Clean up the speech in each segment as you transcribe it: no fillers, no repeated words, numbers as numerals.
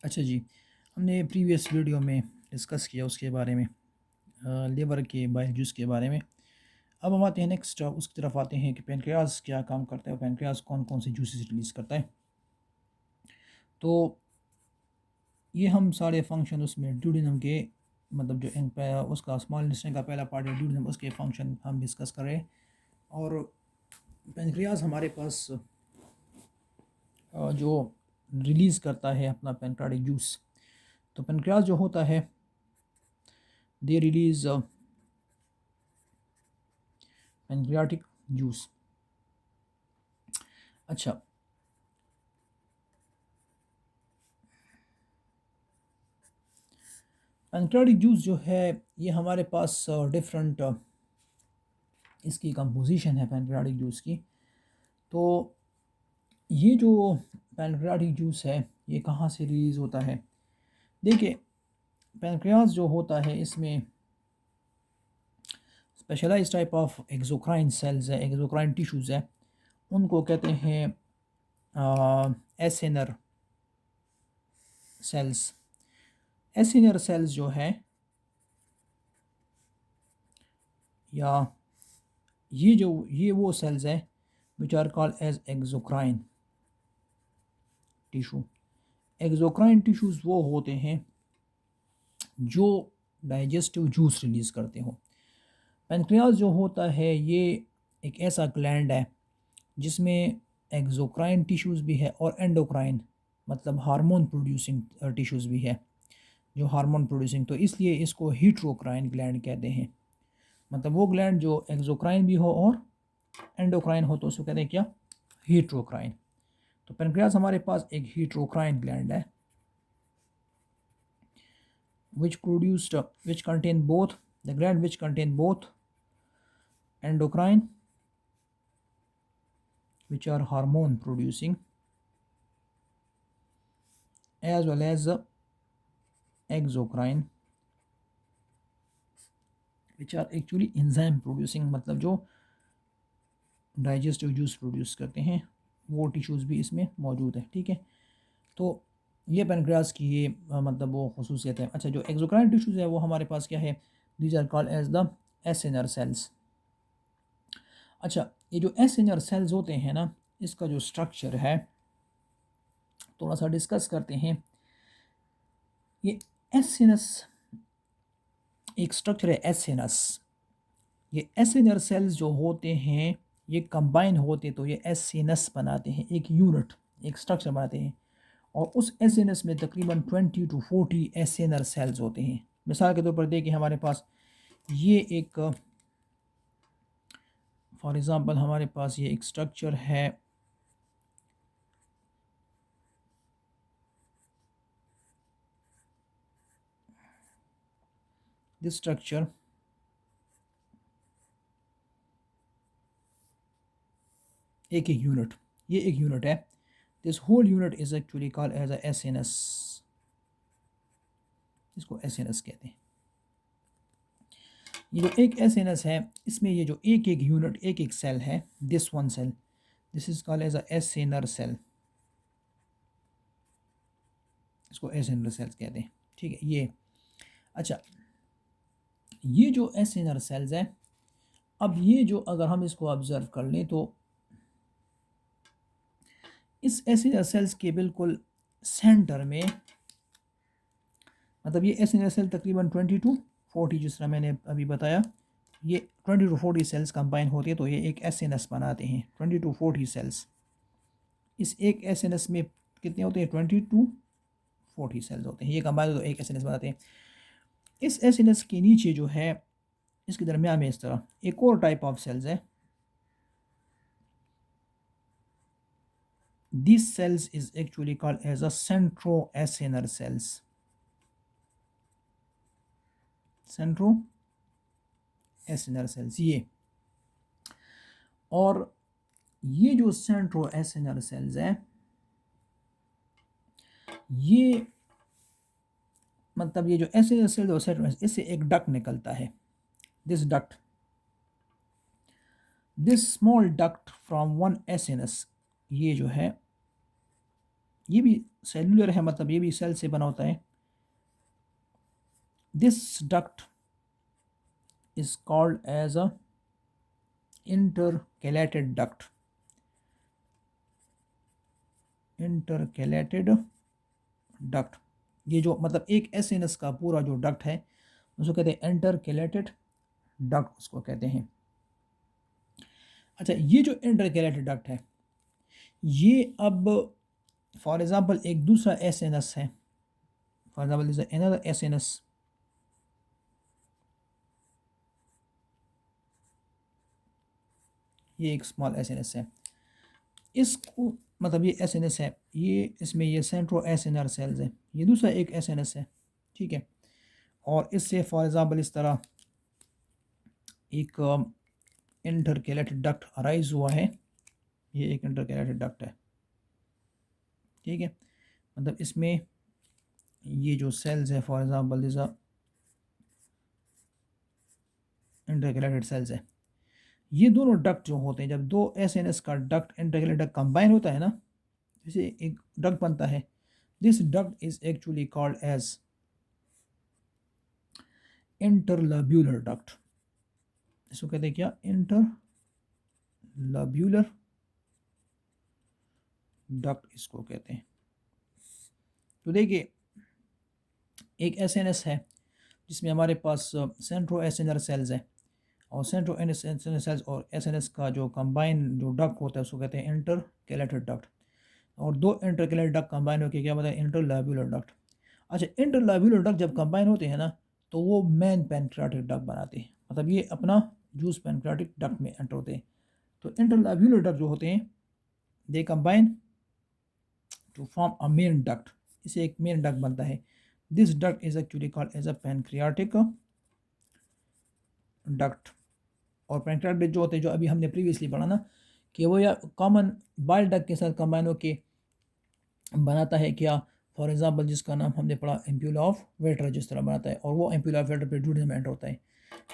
अच्छा जी, हमने previous video में डिस्कस किया उसके बारे में, लिवर के बाइल जूस के बारे में। अब हम आते हैं नेक्स्ट, उसकी तरफ आते हैं कि पैनक्रियाज़ क्या काम करता है, पैनक्रियाज़ कौन-कौन से जूसेस रिलीज़ करता है। तो ये हम सारे फंक्शन उसमें ड्यूडेनम के, मतलब जो उसका स्मॉल इंटेस्टाइन का पहला पार्ट है ड्यूडेनम, उसके फंक्शन हम डिस्कस कर रहे हैं। और पैनक्रियाज़ हमारे पास जो रिलीज़ करता है अपना पैनक्रियाटिक जूस। तो पैनक्रियाज़ जो होता है, दे रिलीज़ पैनक्रियाटिक जूस। अच्छा, पैनक्रियाटिक जूस जो है ये हमारे पास डिफरेंट इसकी कंपोजिशन है पैनक्रियाटिक जूस की। तो ये जो पैनक्रियाटिक जूस है ये कहाँ से रिलीज़ होता है? देखिए, पैनक्रियाज जो होता है इसमें specialize type of exocrine cells है, एक्सोक्राइन टिश्यूज़ है, उनको कहते हैं एसिनर सेल्स। एसिनर सेल्स जो है, या ये वो सेल्स है which are called as exocrine tissue. Exocrine tissues वो होते हैं जो डाइजेस्टिव जूस रिलीज़ करते हो। पैनक्रियाज जो होता है ये एक ऐसा ग्लैंड है जिसमें एक्सोक्राइन टिश्यूज़ भी है और एंडोक्राइन, मतलब हार्मोन प्रोड्यूसिंग टिश्यूज़ भी है, जो हार्मोन प्रोड्यूसिंग, तो इसलिए इसको हीट्रोक्राइन ग्लैंड कहते हैं। मतलब वो ग्लैंड जो एक्सोक्राइन भी हो और एंडोक्राइन हो तो उसको कहते हैं क्या? हीट्रोक्राइन। तो पैनक्रियाज हमारे पास एक हीट्रोक्राइन ग्लैंड है which contain both the gland which contain both endocrine, which are hormone producing, as well as exocrine, which are actually enzyme producing, मतलब जो डाइजेस्टिव जूस प्रोड्यूस करते हैं, वो टिश्यूज़ भी इसमें मौजूद है। ठीक है, तो ये पैनक्रियाज की ये मतलब वो खसूसियत है। अच्छा, जो एक्सोक्राइन टिश्यूज़ है वो हमारे पास क्या है? These are called as the acinar cells. अच्छा, ये जो एसिनर सेल्स होते हैं ना, इसका जो स्ट्रक्चर है थोड़ा सा डिस्कस करते हैं। ये एसिनस एक स्ट्रक्चर है, एसिनस। ये एसिनर सेल्स जो होते हैं ये कंबाइन होते तो ये एसिनस बनाते हैं, एक यूनिट, एक स्ट्रक्चर बनाते हैं। और उस एसिनस में तकरीबन 20 to 40 एसिनर सेल्स होते हैं। मिसाल के तौर पर देखिए, हमारे पास ये एक, फॉर एग्ज़ाम्पल हमारे पास ये एक स्ट्रक्चर है, दिस स्ट्रक्चर, एक एक यूनिट, ये एक यूनिट है। This whole unit is actually called as a acinus, इसको एसिनस कहते हैं। ये जो एक एसिनस है इसमें ये जो एक एक यूनिट, एक एक सेल है, this one cell, this is called as a acinar cell, इसको एसिनर सेल्स कहते हैं। ठीक है, ये अच्छा, ये जो एसिनर सेल्स है, अब ये जो अगर हम इसको ऑब्जर्व कर लें तो इस एसिनर सेल्स के बिल्कुल सेंटर में, मतलब ये एसिनर सेल तकरीबन 20 to 40, जिस तरह मैंने अभी बताया, ये 20 to 40 सेल्स कंबाइन होती है तो ये एक एसिनस बनाते हैं। 20 to 40 सेल्स, इस एक एसिनस में कितने होते हैं? 20 to 40 सेल्स होते हैं, ये कंबाइन तो एक एसिनस बनाते हैं। इस एसिनस के नीचे जो है, इसके दरमियान में इस तरह एक और टाइप ऑफ सेल्स है। This cells is actually called as a centroacinar cells, centroacinar cells ये। और ये जो सेंट्रोएसिनर सेल्स हैं, ये मतलब ये जो एसिनर सेल्स और सेंट्रोएसिनर, इससे एक डक्ट निकलता है, this duct, this small duct from one acinus, ये जो है ये भी सेलुलर है, मतलब ये भी सेल से बना होता है। This duct is called as a intercalated duct. Intercalated duct, ये जो मतलब एक एसएनएस का पूरा जो डक्ट है उसको कहते हैं इंटरकैलेटेड डक्ट, उसको कहते हैं। अच्छा, ये जो इंटरकैलेटेड डक्ट है ये अब फॉर एग्जांपल एक दूसरा एसएनएस है, for example this another SNS, ये एक स्मॉल एसएनएस है, इसको मतलब ये एसएनएस है, ये इसमें ये सेंट्रो एसएनआर सेल्स है, ये दूसरा एक एसएनएस है, ठीक है। और इससे फॉर एग्जांपल इस तरह एक इंटरकैलेटेड डक्ट अराइज हुआ है, ये एक इंटरकैलेटेड डक्ट है, ठीक है। मतलब इसमें ये जो सेल्स है for example this intercalated cells है, ये दोनों डक्ट जो होते हैं, जब दो एसएनएस का डक्ट इंटरकैलेटेड डक्ट कंबाइन होता है ना, जैसे एक डक्ट बनता है, this duct is actually called as interlobular duct. इसको कहते हैं क्या? इंटरलब्यूलर डक्ट इसको कहते हैं। तो देखिए एक एसएनएस है जिसमें हमारे पास सेंट्रो एसएनआर सेल्स है, और सेंट्रो एसएनआर सेल्स और एसएनएस का जो कंबाइन जो डक्ट होता है उसको कहते हैं इंटरकैलेटेड डक्ट। और दो इंटरकैलेटेड डक्ट कंबाइन होकर क्या बताए? इंटरलब्यूलर डक्ट। अच्छा, इंटरलब्यूलर डक्ट जब कंबाइन होते हैं ना तो वो मेन पैनक्रियाटिक डक्ट बनाते हैं, मतलब ये अपना जूस पैनक्रियाटिक डक्ट में एंटर होते हैं। तो इंटरलब्यूलर डक्ट जो होते हैं they combine to form a main duct, इसे एक मेन डक्ट बनता है। This duct is actually called as a pancreatic duct. और पैनक्रियाटिक डक्ट जो होते हैं, जो अभी हमने प्रीवियसली पढ़ा ना कि वो या कॉमन बाइल डक्ट के साथ कंबाइन होकर बनाता है क्या? फॉर एग्जांपल जिसका नाम हमने पढ़ा एम्प्यूला ऑफ वेटर, जिस तरह बनाता है, और वो एम्प्यूला ऑफ वेटर पे ड्यूडिनम में एंटर होता है,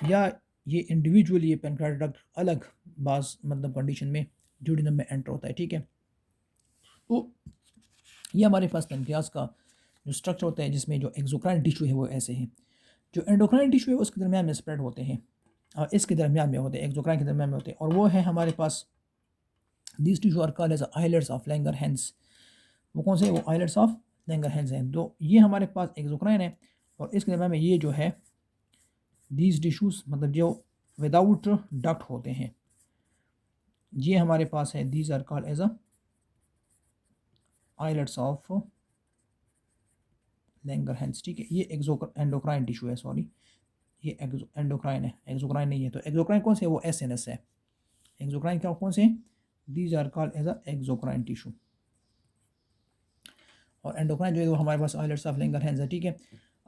या ये इंडिविजुअली ये पैनक्रियाटिक डक्ट अलग बास मतलब कंडीशन में ड्यूडिनम में एंटर होता है, ठीक है। तो ये हमारे पास पैनक्रियास का जो स्ट्रक्चर होता है जिसमें जो एक्सोक्राइन टिश्यू है वो ऐसे है, जो एंडोक्राइन टिश्यू है उसके दरमियान में स्प्रेड होते हैं और इसके दरमियान में होते हैं, एक्सोक्राइन के दरमियान में होते हैं, और वो है हमारे पास these tissue are called as islets of Langerhans. वो कौन से? वो आइलेट्स ऑफ लैंगरहैंस हैं। तो ये हमारे पास एक्सोक्राइन है और इसके दरमियान में ये जो है दीज टिश्यूज मतलब जो विदाउट डक्ट होते हैं, ये हमारे पास है, these are called as islets of Langerhans, ठीक है। ये एंडोक्राइन टिश्यू है, सॉरी ये एंडोक्राइन है, एक्सोक्राइन नहीं है। तो एक्सोक्राइन कौन से है? वो एसएनएस है। एक्सोक्राइन क्या कौन से? These are called as exocrine tissue. और एंडोक्राइन जो है वो हमारे पास आइलेट्स ऑफ लैंगरहैंस है, ठीक है।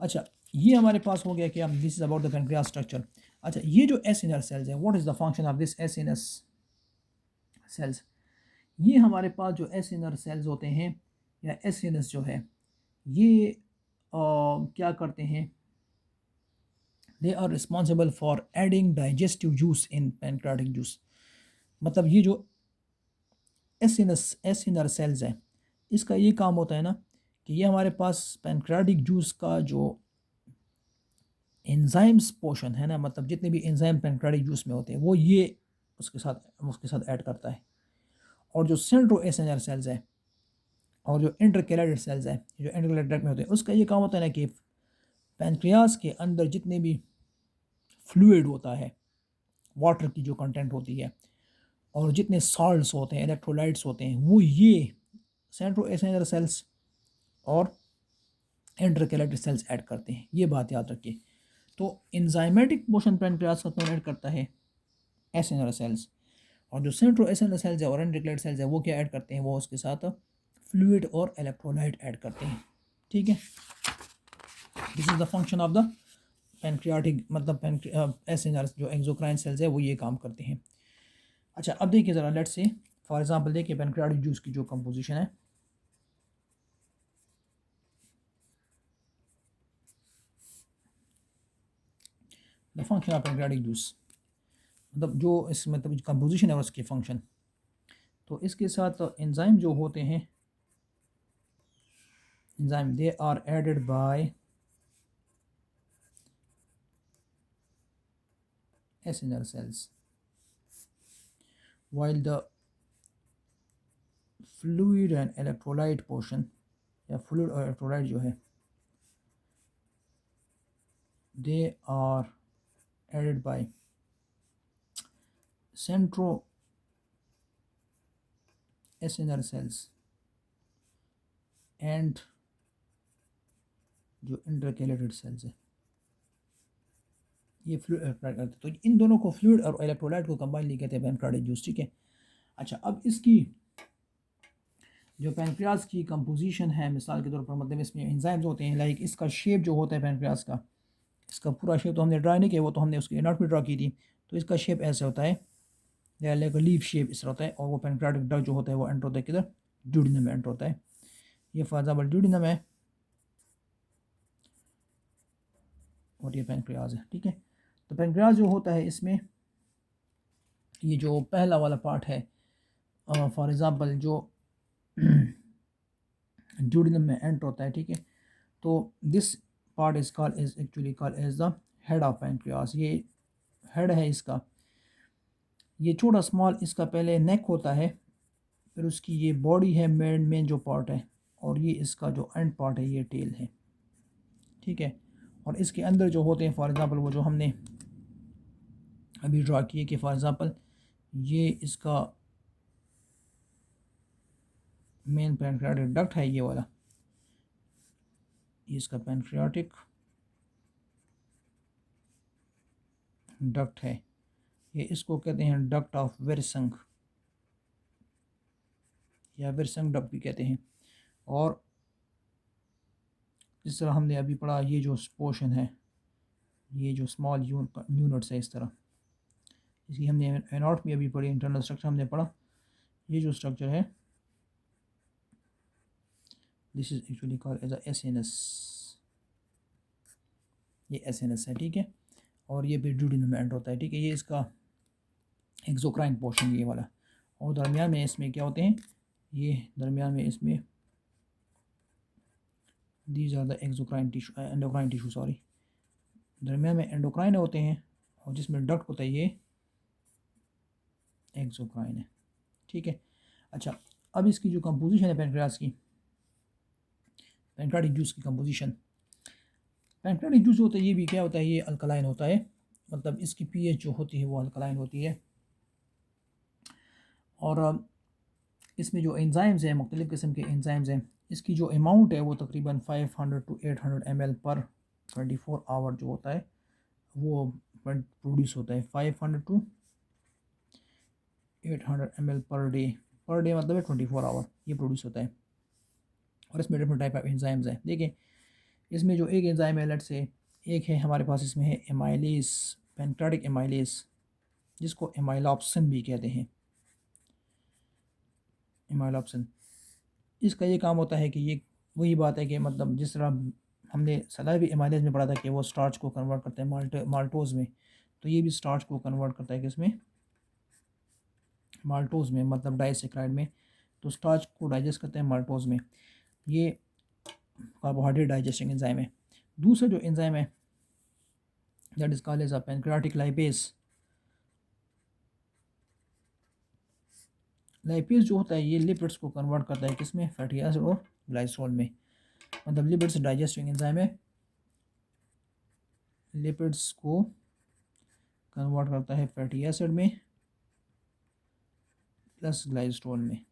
अच्छा, ये हमारे पास हो गया कि हम this is about the pancreas structure. अच्छा, ये जो एसिनर सेल्स है, what is the function of this acinus cells? ये हमारे पास जो एसिनर सेल्स होते हैं या एसिनस जो है ये क्या करते हैं? They are responsible for adding digestive juice in pancreatic juice. मतलब ये जो एसिनर सेल्स है इसका ये काम होता है ना कि ये हमारे पास पैनक्रियाटिक जूस का जो एंजाइम्स पोर्शन है ना, मतलब जितने भी एंजाइम पैनक्रियाटिक जूस में होते हैं वो ये उसके साथ ऐड करता है। और जो सेंट्रो एसएनआर सेल्स है और जो इंटरकैलेटेड सेल्स है जो इंटरकैलेटेड में होते हैं उसका ये काम होता है ना कि पैनक्रियास के अंदर जितने भी फ्लूइड होता है, वाटर की जो कंटेंट होती है और जितने सॉल्ट्स होते हैं, इलेक्ट्रोलाइट्स होते हैं, वो ये सेंट्रो एसएनआर सेल्स और इंटरकैलेटेड सेल्स ऐड करते हैं। ये बात याद रखिए। तो एंजाइमेटिक पोर्शन पैनक्रियास का कौन ऐड करता है? Acinar cells. और जो सेंट्रो एसएनआर सेल्स है और इंटरकैलेटेड सेल्स है वो क्या ऐड करते हैं? वो उसके साथ फ्लूइड और इलेक्ट्रोलाइट ऐड करते हैं, ठीक है। This is the function of the pancreatic मतलब एसएनआर जो एक्सोक्राइन सेल्स है वो ये काम करते हैं। अच्छा, अब देखिए ज़रा, लेट्स से फॉर एग्जांपल देखिए पैनक्रियाटिक जूस की जो कंपोजिशन है, the function of pancreatic juice, मतलब जो इस मतलब कंपोजिशन है और उसके फंक्शन। तो इसके साथ एंजाइम जो होते हैं enzyme, they are added by acinar cells, while the fluid and electrolyte portion या fluid और electrolyte जो है they are added by centroacinar cells and जो intercalated cells है ये फ्लूइड इलेक्ट्रोलाइट करते हैं। तो इन दोनों को फ्लूइड और इलेक्ट्रोलाइट को कंबाइन कहते हैं पैनक्रियाटिक जूस, ठीक है। अच्छा, अब इसकी जो पैनक्रियाज की कंपोजिशन है, मिसाल के तौर पर मतलब इसमें एंजाइम्स होते हैं, लाइक इसका शेप जो होता है पैनक्रियाज का, इसका पूरा शेप तो हमने ड्रा नहीं किया, वो तो हमने उसकी एनाटॉमी ड्रा की थी। तो इसका शेप ऐसे होता है, लाइक लीफ शेप इस तरह होता है। और वो पैनक्रियाटिक डक्ट जो होता है वो एंटर होता है किधर, ड्यूडिनम में एंटर होता है। ये फॉर एग्जाम्पल ड्यूडिनम है और ये पैनक्रियाज है, ठीक है। तो पैनक्रियाज जो होता है इसमें ये जो पहला वाला पार्ट है, फॉर एग्ज़ाम्पल जो ड्यूडिनम में एंटर होता है, ठीक है। तो this part is called is actually called as the head of pancreas. ये हेड है इसका, ये छोटा स्मॉल इसका पहले नेक होता है, फिर उसकी ये बॉडी है मेन जो पार्ट है, और ये इसका जो एंड पार्ट है ये टेल है, ठीक है। और इसके अंदर जो होते हैं फॉर एग्ज़ाम्पल वो जो हमने अभी ड्रा किए कि फॉर एग्ज़ाम्पल ये इसका मेन पैनक्रियाटिक डक्ट है, ये वाला, ये इसका पैनक्रियाटिक डक्ट है, ये इसको कहते हैं डक्ट ऑफ विरसंग या विरसंग डक्ट भी कहते हैं। और जिस तरह हमने अभी पढ़ा, ये जो पोर्शन है, ये जो स्मॉल यूनिट्स है इस तरह, इसकी हमने एनाटॉमी अभी पढ़ी, इंटरनल स्ट्रक्चर हमने पढ़ा। ये जो स्ट्रक्चर है this is actually called as acinus, ये एसिनस है, ठीक है। और ये भी ड्यूडिनम में एंटर होता है, ठीक है। ये इसका एक्सोक्राइन पोर्शन ये वाला, और दरमियान में इसमें क्या होते हैं, ये दरमियान में इसमें these are the exocrine tissue, endocrine tissue sorry, दरमियान में एंडोक्राइन होते हैं, और जिसमें डक्ट होता है ये एक्सोक्राइन है, ठीक है। अच्छा, अब इसकी जो कंपोजिशन है पैनक्रियाज की, पैनक्रियाटिक जूस की कंपोजिशन, पैनक्रियाटिक जूस होता है ये भी क्या होता है, ये अल्कलाइन होता है, मतलब इसकी पीएच जो होती है वो अल्कलाइन होती है। और इसमें जो एंजाइम्स हैं, मुख्तलिफ़ किस्म के एंजाइम्स हैं, इसकी जो अमाउंट है वो तकरीबन 500 to 800 ml पर 24 आवर जो होता है वो प्रोड्यूस होता है, 500 to 800 ml पर डे मतलब है 24 आवर ये प्रोड्यूस होता है। और इसमें डिफरेंट टाइप ऑफ एंजाइम्स हैं। देखिए इसमें जो एक एंजाइम है, लेट से एक है हमारे पास, इसमें है एमाइलेज, पैनक्रियाटिक एमाइलेज, जिसको एमाइलॉप्सिन भी कहते हैं, एमाइलॉप्सिन। इसका ये काम होता है कि ये वही बात है कि मतलब जिस तरह हमने सलाइवी एमाइलेज में पढ़ा था कि वो स्टार्च को कन्वर्ट करते हैं माल्टोज़ में, तो ये भी स्टार्च को कन्वर्ट करता है किसमें, माल्टोज़ में, मतलब डाइसेक्राइड में। तो स्टार्च को डाइजेस्ट करते हैं माल्टोज़ में, ये कार्बोहाइड्रेट डाइजेस्टिंग एंजाइम है। दूसरा जो एंजाइम है that is called as a pancreatic lipase. Lipase जो होता है ये लिपिड्स को कन्वर्ट करता है किसमें, फैटी एसिड और ग्लाइसोल में, मतलब लिपिड्स डाइजेस्टिंग एंजाइम है, लिपिड्स को कन्वर्ट करता है फैटी एसिड में प्लस ग्लाइसोल में,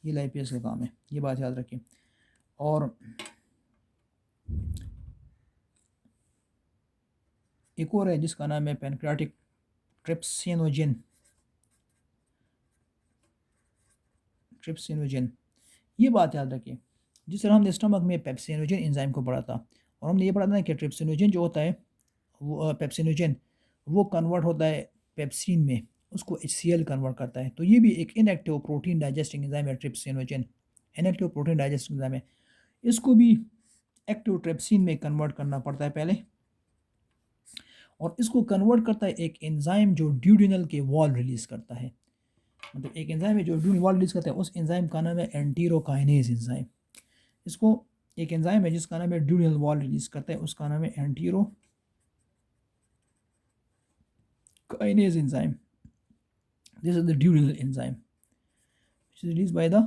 ये लाइपेज का काम है, ये बात याद रखें। और एक और है जिसका नाम है पैनक्रियाटिक ट्रिप्सिनोजेन, ये बात याद रखिए। जिस तरह हमने स्टमक में पेप्सिनोजेन एंजाइम को पढ़ा था, और हमने ये पढ़ा था कि ट्रिप्सिनोजेन जो होता है वो पेप्सिनोजेन वो कन्वर्ट होता है पेप्सिन में, उसको HCl कन्वर्ट करता है। तो ये भी एक इनएक्टिव प्रोटीन डाइजेस्टिंग एंजाइम है, trypsinogen inactive protein digesting enzyme है। इसको भी एक्टिव ट्रिप्सिन में कन्वर्ट करना पड़ता है पहले, और इसको कन्वर्ट करता है एक एंजाइम जो ड्यूडिनल के वॉल रिलीज़ करता है, मतलब एक एंजाइम है जो ड्यूडिनल वॉल रिलीज़ करता है, उस एंजाइम का नाम है एंटीरोकाइनेज एंजाइम। इसको एक एंजाइम है जिसका नाम है ड्यूरल वॉल रिलीज करता है, उसका नाम है antero kinase enzyme. This is the ड्यूरल enzyme which is release by the,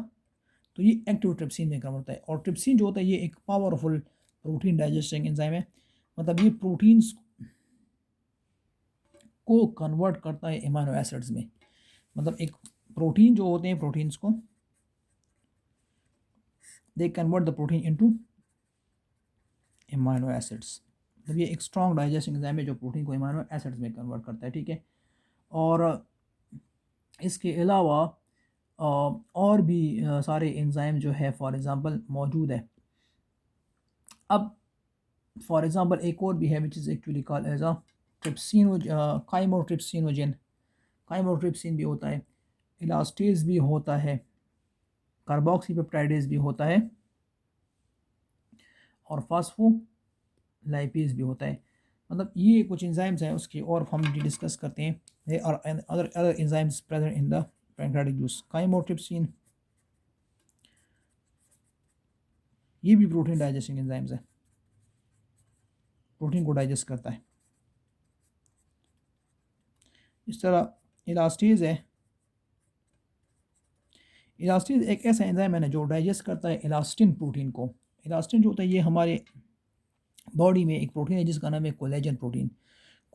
तो ये एक्टिव ट्रिप्सिन में काम होता है। और ट्रिप्सिन जो होता है ये एक पावरफुल प्रोटीन डाइजेस्टिंग एंजाइम है, मतलब ये प्रोटीन्स को कन्वर्ट करता है एमाइनो एसिड्स में। मतलब एक प्रोटीन जो होते हैं, प्रोटीन्स को they convert the protein into amino acids. मतलब ये एक स्ट्रॉन्ग डाइजेस्टिंग एंजाइम है जो प्रोटीन को एमाइनो एसिड्स में कन्वर्ट करता है, ठीक है। और इसके अलावा और भी सारे एंजाइम जो है फॉर एग्जांपल मौजूद है। अब फॉर एग्जांपल एक और भी है which is actually called as a trypsino chymotrypsinogen. Chymotrypsin भी होता है, इलास्टेज भी होता है, कार्बोक्सीपेप्टाइडेज भी होता है, और फास्फोलाइपेज भी होता है। मतलब ये कुछ एंजाइम्स हैं, उसके और हम डिस्कस करते हैं। और other enzymes present in the pancreatic juice. Chymotrypsin ये भी प्रोटीन डाइजेस्टिंग एंजाइम्स है, प्रोटीन को डाइजेस्ट करता है। इस तरह इलास्टेज है, इलास्टिन एक ऐसा एंजाइम है ना जो डाइजेस्ट करता है इलास्टिन प्रोटीन को। इलास्टिन जो होता है ये हमारे बॉडी में एक प्रोटीन है जिसका नाम है कोलेजन प्रोटीन।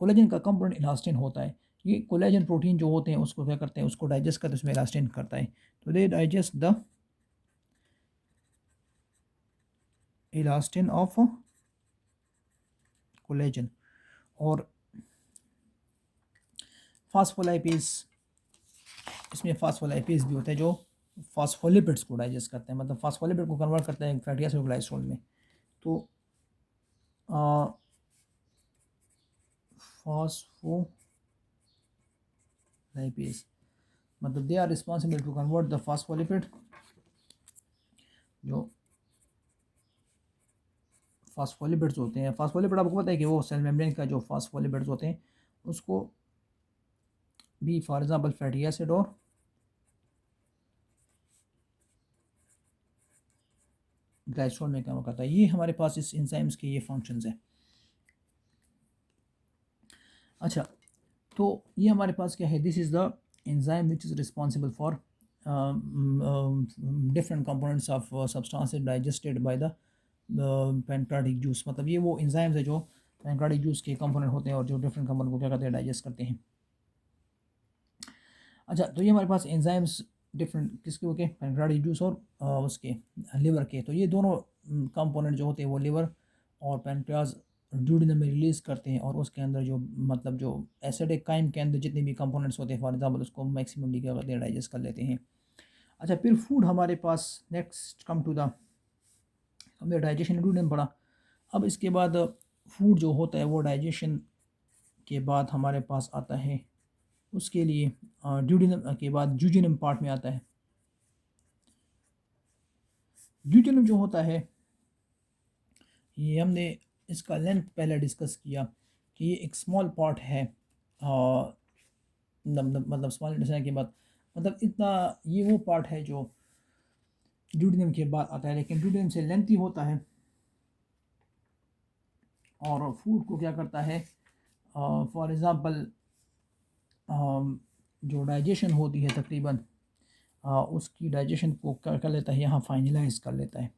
कोलेजन का कंपोनेंट इलास्टिन होता है। ये कोलेजन प्रोटीन जो होते हैं उसको क्या करते हैं, उसको डाइजेस्ट करते हैं, उसमें इलास्टिन करता है। तो they digest the elastin of collagen. और फास्फोलाइपेज, इसमें फास्फोलाइपेज भी होता है जो फास्फोलिपिड्स को डाइजेस्ट करते हैं, मतलब फास्फोलिपिड को कन्वर्ट करते हैं फैटी एसिड ग्लाइकोल में। तो फास्फोलाइपेज मतलब they are responsible to convert the phospholipid, जो फास्फोलिपिड्स होते हैं। फास्फोलिपिड आपको पता है कि वो सेल मेम्ब्रेन का जो फास्फोलिपिड्स होते हैं उसको भी फॉर एग्जांपल फैटी एसिड और ग्लाइकोल में काम करता है। ये हमारे पास इस एंजाइम्स के ये फंक्शंस हैं। अच्छा, तो ये हमारे पास क्या है, this is the enzyme which is responsible for different components of substances digested by the pancreatic juice. मतलब ये वो एंजाइम्स है जो पैनक्रियाटिक जूस के कंपोनेंट होते हैं और जो डिफरेंट कंपोनेंट को क्या करते हैं, डाइजेस्ट करते हैं। अच्छा, तो ये हमारे पास एंजाइम्स डिफरेंट किसके होके, पैनक्रियाटिक जूस और उसके लिवर के। तो ये दोनों कंपोनेंट जो होते हैं वो लिवर और पैनक्रियाज ड्यूडेनम में रिलीज़ करते हैं, और उसके अंदर जो मतलब जो एसिडिक काइम के अंदर जितने भी कंपोनेंट्स होते हैं फॉर एग्जांपल उसको मैक्सिमम क्या करते हैं, डाइजेस्ट कर लेते हैं। अच्छा, फिर फूड हमारे पास नेक्स्ट कम टू द, हमने डाइजेशन ड्यूडेनम पढ़ा। अब इसके बाद फूड जो होता है वो डाइजेशन के बाद हमारे पास आता है, उसके लिए ड्यूडेनम के बाद जूजिनम पार्ट में आता है। जूजिनम जो होता है ये हमने इसका लेंथ पहले डिस्कस किया कि ये एक स्मॉल पार्ट है, मतलब स्मॉल इंटेस्टाइन के बाद, मतलब इतना ये वो पार्ट है जो ड्यूडेनम के बाद आता है, लेकिन ड्यूडेनम से लेंथी होता है और फूड को क्या करता है, फॉर एग्ज़ाम्पल जो डाइजेशन होती है तकरीबन उसकी डाइजेशन को क्या कर लेता है, यहाँ फाइनलाइज कर लेता है।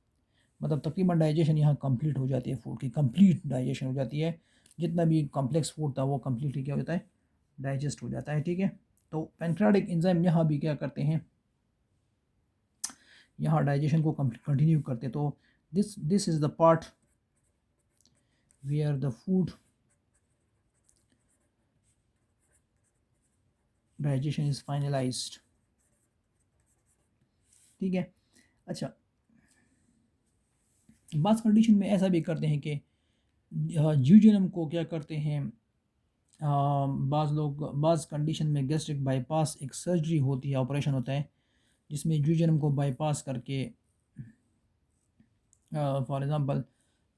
मतलब तकरीबन डाइजेशन यहाँ कंप्लीट हो जाती है, फूड की कंप्लीट डाइजेशन हो जाती है। जितना भी कॉम्प्लेक्स फूड था वो कम्प्लीटली क्या हो जाता है, डाइजेस्ट हो जाता है, ठीक है। तो पैनक्रियाटिक एंजाइम यहाँ भी क्या करते हैं, यहाँ डाइजेशन को कंटिन्यू करते हैं। तो this is the part where the food digestion is finalized, ठीक है। अच्छा, बाज़ कंडीशन में ऐसा भी करते हैं कि जूजिनम को क्या करते हैं, बाज़ लोग बाज़ कंडीशन में गैस्ट्रिक बाईपास एक सर्जरी होती है, ऑपरेशन होता है जिसमें जूजिनम को बाईपास करके फॉर एग्ज़ाम्पल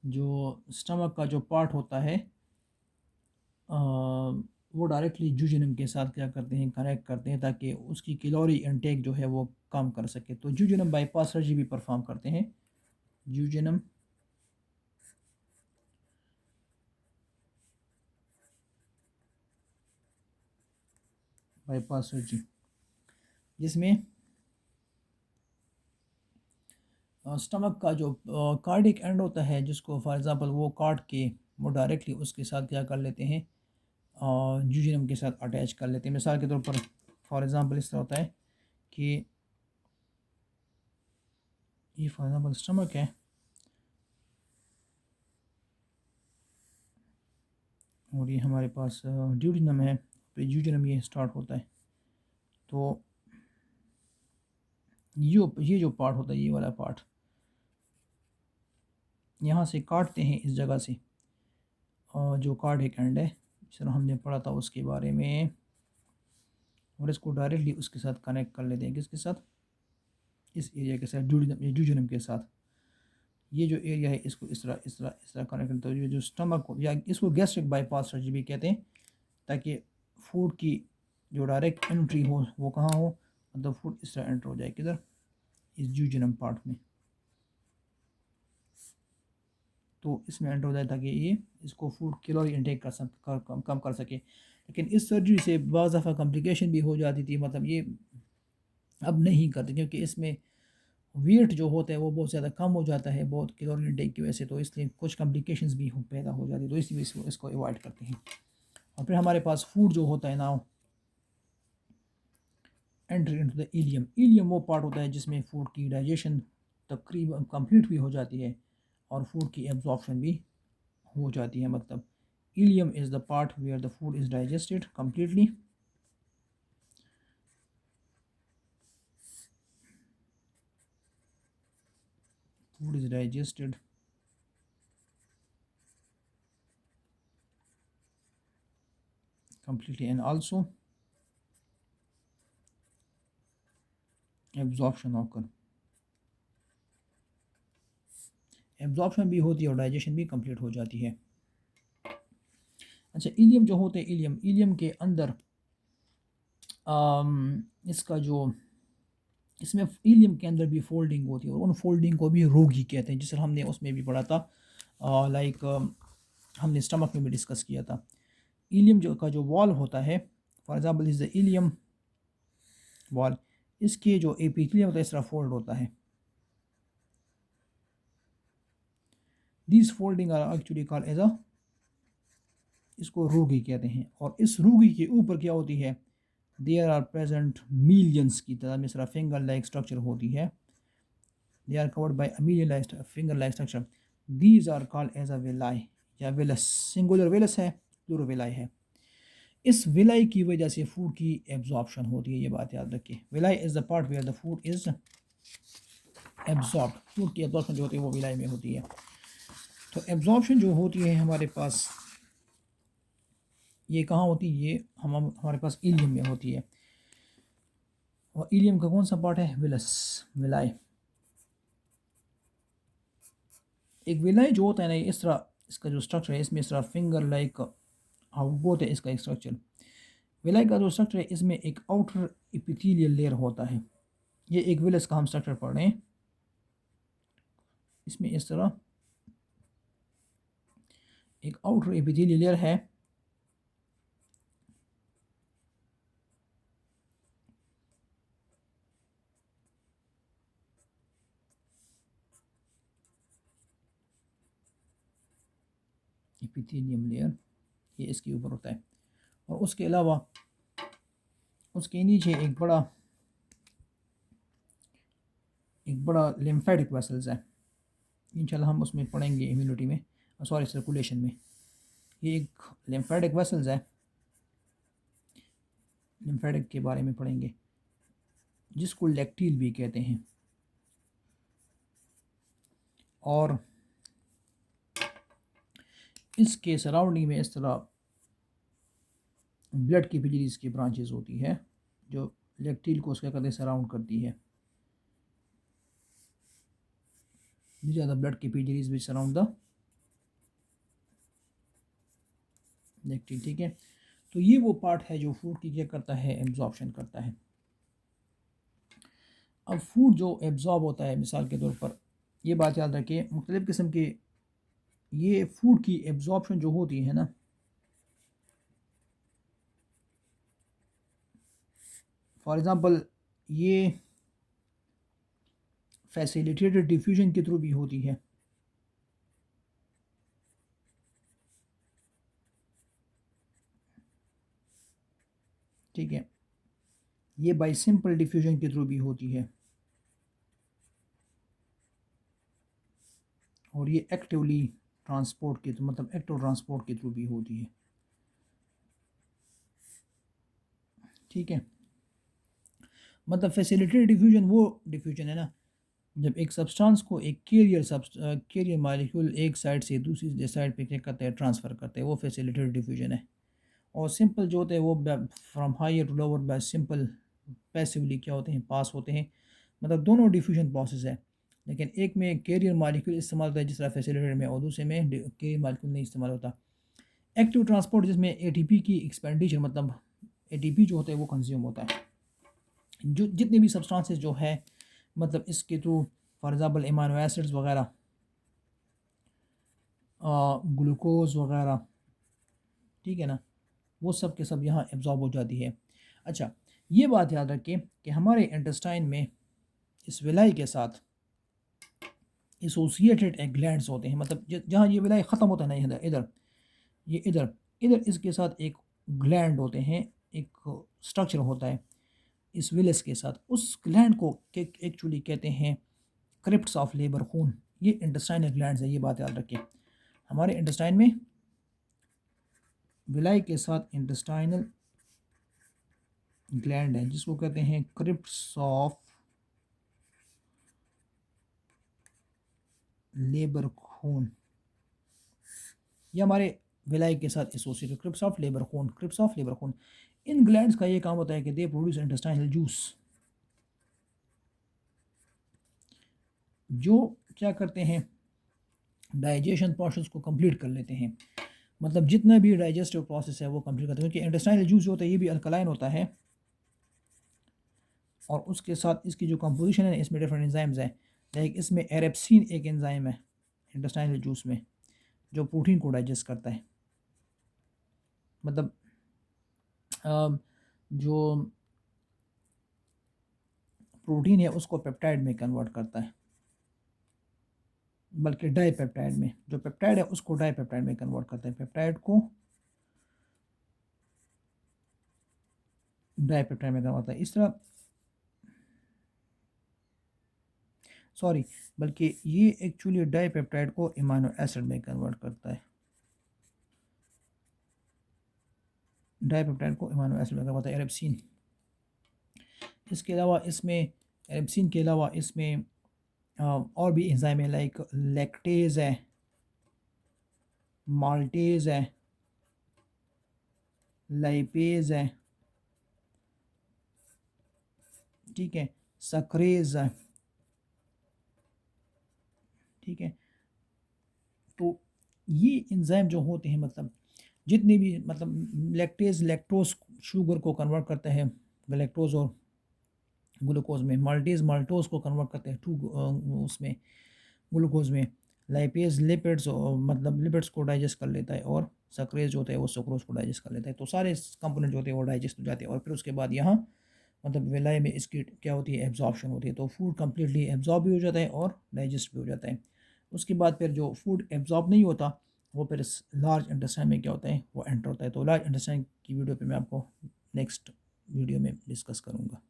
जो स्टमक का जो पार्ट होता है वो डायरेक्टली जूजिनम के साथ क्या करते हैं, कनेक्ट करते हैं ताकि उसकी कैलोरी इनटेक जो है वो कम कर सके। तो जूजिनम बाईपास सर्जरी भी परफॉर्म करते हैं ड्यूजेनम बाईपास सर्जरी, जिसमें स्टमक का जो कार्डिक एंड होता है, जिसको फॉर एग्ज़ाम्पल वो काट के वो डायरेक्टली उसके साथ क्या कर लेते हैं, ड्यूजेनम के साथ अटैच कर लेते हैं। मिसाल के तौर पर फॉर एग्ज़ाम्पल इस तरह होता है कि ये फॉर एग्ज़ाम्पल स्टमक है और ये हमारे पास ड्यूजेनम है, फिर ड्यूजेनम ये स्टार्ट होता है। तो ये जो पार्ट होता है, ये वाला पार्ट यहाँ से काटते हैं इस जगह से, जो कार्डिक एंड है, जिस तरह हमने पढ़ा था उसके बारे में, और इसको डायरेक्टली उसके साथ कनेक्ट कर लेते हैं। किसके साथ? इस एरिया के साथ, ड्यूजेनम के साथ। ये जो एरिया है इसको इस तरह कनेक्ट करते हैं। ये जो स्टमक को, या इसको गैस्ट्रिक बाईपास सर्जरी भी कहते हैं, ताकि फूड की जो डायरेक्ट एंट्री हो वो कहाँ हो, मतलब फूड इस तरह एंटर हो जाए, किधर, इस ड्यूजेनम पार्ट में। तो इसमें एंटर हो जाए ताकि ये इसको फूड कैलोरी इंटेक कम कर सके। लेकिन इस सर्जरी से बाज़ दफ़ा कॉम्प्लिकेशन भी हो जाती थी, मतलब ये अब नहीं करते, क्योंकि इसमें वेट जो होता है वो बहुत ज़्यादा कम हो जाता है बहुत कैलोरी इंटेक की वजह से, तो इसलिए कुछ कॉम्प्लिकेशंस भी पैदा हो जाती है, तो इसलिए इसको अवॉइड करते हैं। और फिर हमारे पास फूड जो होता है ना, entry into the ileum. Ileum वो पार्ट होता है जिसमें फूड की डाइजेशन तकरीबन कंप्लीट भी हो जाती है और फूड की एब्जॉर्प्शन भी हो जाती है। मतलब ileum is the part where the food is digested completely. Food is digested completely and also absorption occur। Absorption भी होती है और डाइजेशन भी कंप्लीट हो जाती है। अच्छा, इलियम जो होते हैं, इलियम के अंदर इसका जो, इसमें इलियम के अंदर भी फोल्डिंग होती है और उन फोल्डिंग को भी रोगी कहते हैं, जिस तरह हमने उसमें भी पढ़ा था, लाइक हमने स्टमक में भी डिस्कस किया था। इलियम जो का जो वॉल होता है, for example is the ilium wall, इसके जो एपिथेलियम होता है इस तरह फोल्ड होता है। This folding are actually called as a, इसको रूगी कहते हैं। और इस रूगी के ऊपर क्या होती है, देयर आर प्रेजेंट मिलियंस की तरह में तरह फिंगर लाइक स्ट्रक्चर होती है। They are covered by a million like finger like structure. These are called as a villi या विलस। सिंगुलर विलस है, प्लूरल विलाई है। इस विलाई की वजह से फूड की एब्जॉर्प्शन होती है, ये बात याद रखिए। Villi is the part where the food is absorb. Food की एब्जॉर्प्शन जो होती है वो विलाई में होती है। तो एब्जॉर्प्शन जो होती है हमारे पास, ये कहाँ होती है, ये हमारे पास इलियम में होती है। और इलियम का कौन सा पार्ट है, विलस, विलाई। एक विलाई जो होता है ना, इस तरह इसका जो स्ट्रक्चर है, इसमें इस तरह फिंगर लाइक आउटबोट है इसका एक स्ट्रक्चर। विलाई का जो स्ट्रक्चर है, इसमें एक आउटर एपिथेलियल लेयर होता है। ये एक विलस का हम स्ट्रक्चर पढ़ रहे हैं। इसमें इस तरह एक आउटर एपिथेलियल लेयर है, एपिथेलियम लेयर, ये इसके ऊपर होता है। और उसके अलावा उसके नीचे एक बड़ा लिम्फेटिक वेसल्स है। इंशाल्लाह हम उसमें पढ़ेंगे इम्यूनिटी में, सॉरी सर्कुलेशन में। ये एक लिम्फेटिक वेसल्स है, लिम्फेटिक के बारे में पढ़ेंगे, जिसको लैक्टील भी कहते हैं। और इसके सराउंडिंग में इस तरह ब्लड की कैपिलरीज की ब्रांचेस होती है, जो लैक्टील को उसके कहते सराउंड करती है। ज़्यादा ब्लड की कैपिलरीज भी सराउंड द लैक्टील, ठीक है। तो ये वो पार्ट है जो फूड की क्या करता है, एब्जॉर्प्शन करता है। अब फूड जो एब्जॉर्ब होता है, मिसाल के तौर पर ये बात याद रखिए, मुख्तलिफ़ किस्म के ये फूड की एब्ज़ॉर्प्शन जो होती है ना, फॉर एग्ज़ाम्पल ये फैसिलिटेटेड डिफ्यूजन के थ्रू भी होती है। ठीक है, ये बाय सिंपल डिफ्यूजन के थ्रू भी होती है, और ये एक्टिवली ट्रांसपोर्ट के मतलब एक्टिव ट्रांसपोर्ट के थ्रू भी होती है। ठीक है, मतलब फैसिलिटेटेड डिफ्यूजन वो डिफ्यूजन है ना, जब एक सब्सटेंस को एक कैरियर मॉलिक्यूल एक साइड से दूसरी साइड पे क्या करते हैं, ट्रांसफ़र करते हैं, वो फैसिलिटेटेड डिफ्यूजन है। और सिंपल जो होते हैं वो from higher to lower by simple passively क्या होते हैं, पास होते हैं। मतलब दोनों डिफ्यूजन प्रोसेस है, लेकिन एक में कैरियर मॉलिक्यूल इस्तेमाल होता है जिस तरह फैसिलिटेटेड में, और दूसरे में कैरियर मॉलिक्यूल नहीं इस्तेमाल होता। एक्टिव ट्रांसपोर्ट जिसमें एटीपी की एक्सपेंडिचर मतलब एटीपी जो होता है वो कंज्यूम होता है। जो जितने भी सब्सटेंसेस जो है मतलब इसके through, for example amino acids वगैरह, ग्लूकोज वगैरह, ठीक है ना, वो सब के सब यहाँ एब्जॉर्ब हो जाती है। अच्छा, ये बात याद रखें कि हमारे इंटेस्टाइन में इस विलाई के साथ एसोसिएटेड एक ग्लैंड्स होते हैं, मतलब जहाँ ये विलाई ख़त्म होता है ना, इधर इधर ये इधर इधर इसके साथ एक ग्लैंड होते हैं, एक स्ट्रक्चर होता है इस विलस के साथ। उस ग्लैंड को एक्चुअली कहते हैं क्रिप्ट्स ऑफ लेबर खून। ये इंटेस्टाइनल ग्लैंड्स है, ये बात याद रखें। हमारे इंटेस्टाइन में विलाई के साथ इंटेस्टाइनल ग्लैंड है जिसको कहते हैं क्रिप्ट्स ऑफ लेबर खून। ये हमारे विलाई के साथ एसोसिएटेड क्रिप्स ऑफ लेबर खून, क्रिप्स ऑफ लेबर खून। इन ग्लैंड्स का ये काम होता है कि दे प्रोड्यूस इंटेस्टाइनल जूस, जो क्या करते हैं, डाइजेशन प्रोसेस को कंप्लीट कर लेते हैं। मतलब जितना भी डाइजेस्टिव प्रोसेस है वो कंप्लीट करते हैं, क्योंकि इंटेस्टाइनल जूस जो होता है ये भी अल्कलाइन होता है, और उसके साथ इसकी जो कंपोजिशन है इसमें डिफरेंट एंजाइम्स हैं। लाइक इसमें एरेप्सिन एक एंजाइम है इंटेस्टाइनल जूस में, जो प्रोटीन को डाइजेस्ट करता है। मतलब जो प्रोटीन है उसको पेप्टाइड में कन्वर्ट करता है, बल्कि डाईपेप्टाइड में, जो पेप्टाइड है उसको डाईपेप्टाइड में कन्वर्ट करता है, पेप्टाइड को डाईपेप्टाइड में कन्वर्ट करता है। इस तरह सॉरी, बल्कि ये एक्चुअली डाईपेप्टाइड को इमाइनो एसिड में कन्वर्ट करता है, डाईपेप्टाइड को इमाइनो एसिड में कन्वर्ट करता है एरेप्सिन। इसके अलावा इसमें एरेप्सिन के अलावा इसमें और भी एंजाइम है, लाइक लैक्टेज है, माल्टेज है, लाइपेज है, ठीक है, सक्रेज है, ठीक है। तो ये एंजाइम जो होते हैं, मतलब जितने भी मतलब लैक्टेज लैक्टोज शुगर को कन्वर्ट करता है लैक्टोज और ग्लूकोज में, माल्टेज माल्टोज को कन्वर्ट करते हैं टू उसमें ग्लूकोज में, लाइपेज लिपिड्स मतलब लिपिड्स को डाइजेस्ट कर लेता है, और सक्रेज जो होता है वो सुक्रोज को डाइजेस्ट कर लेता है। तो सारे कंपोनेंट जो होते हैं वो डाइजेस्ट हो जाते हैं, और फिर उसके बाद यहाँ मतलब विलाई में इसकी क्या होती है, एब्जॉर्प्शन होती है। तो फूड कम्प्लीटली एब्जॉर्ब भी हो जाता है और डाइजेस्ट भी हो जाता है। उसके बाद फिर जो फूड एब्जॉर्ब नहीं होता वो फिर इस लार्ज इंटेस्टाइन में क्या होता है, वो एंटर होता है। तो लार्ज इंटेस्टाइन की वीडियो पे मैं आपको नेक्स्ट वीडियो में डिस्कस करूँगा।